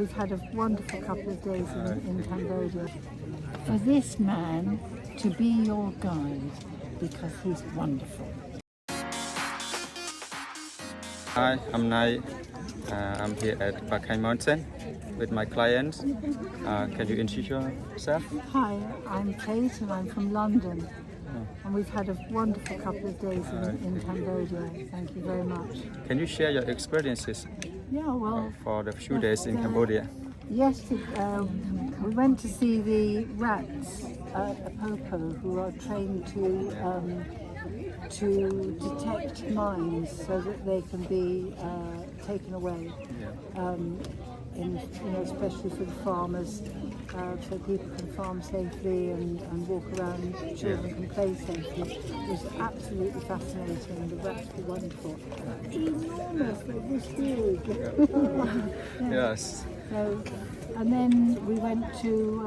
We've had a wonderful couple of days in Cambodia. For this man to be your guide because he's wonderful. Hi, I'm Nai. I'm here at Bakai Mountain with my clients. Can you introduce yourself? Hi, I'm Kate and I'm from London. And we've had a wonderful couple of days in Cambodia. Thank you very much. Can you share your experiences for the few days in Cambodia? Yes, we went to see the rats at Popo who are trained to detect mines so that they can be taken away. Especially for the farmers, so people can farm safely and walk around, children can play safely. It was absolutely fascinating. The rats were wonderful. Enormous, they were big. Yes. So, and then we went to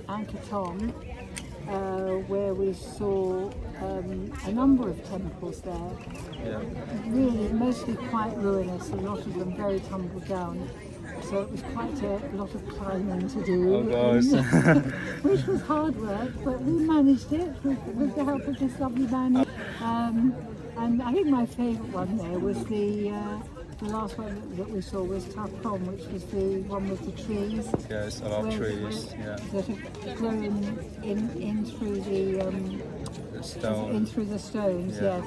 Angkor Thom, where we saw a number of temples there. Really, mostly quite ruinous, a lot of them very tumbled down. So it was quite a lot of climbing to do, which was hard work, but we managed it with the help of this lovely man. And I think my favourite one there was the last one that we saw was Ta Prohm, which was the one with the trees. Yes, a lot of trees. That have grown in through the stone. in through the stones. Yes.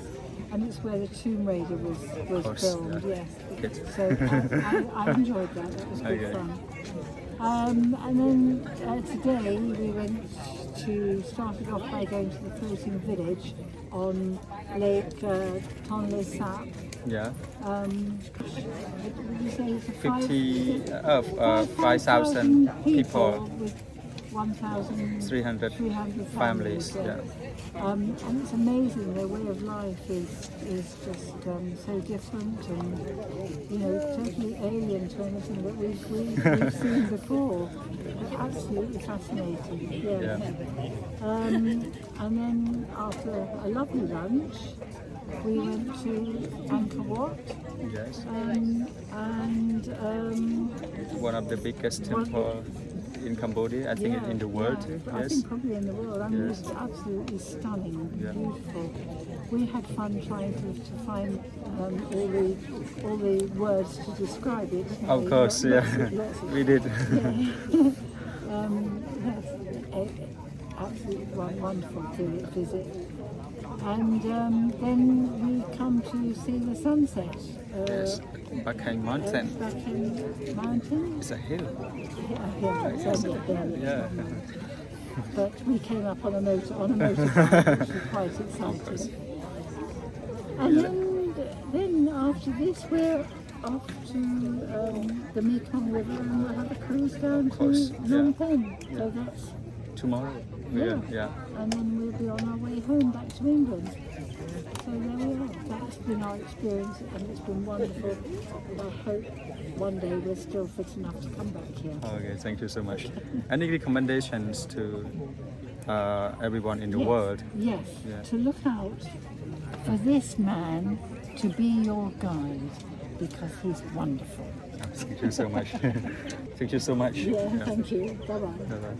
And it's where the Tomb Raider was filmed, yes. So I enjoyed that, that was good fun. And then today we started off by going to the floating village on Lake Tonle Sap. Yeah. What did you say? It's 5,000 people. With 1,300 families. Yeah. And it's amazing, their way of life is just so different and totally alien to anything that we've seen before. Absolutely fascinating. Yes. And then after a lovely lunch, we went to Angkor Wat. Yes. And one of the biggest temples in Cambodia, I think in the world too. I think probably in the world. I mean, it's absolutely stunning, beautiful. We had fun trying to find all the words to describe it. Of course, we did. Yes, absolutely wonderful to visit. And then we come to see the sunset. Yes, Bakai Mountain. Bakai Mountain? It's a hill. It's over there. Yeah. But we came up on a motorbike, which was quite exciting. And then after this, we're off to the Mekong River and we'll have a cruise down to Phnom Penh. So that's tomorrow. Yeah. And then we'll be on our way home back to England. So there we are. That's been our experience and it's been wonderful. And I hope one day we're still fit enough to come back here. Okay, thank you so much. Any recommendations to everyone in the world? Yes, to look out for this man to be your guide because he's wonderful. Thank you so much. Thank you so much. Thank you. Bye-bye. Bye-bye.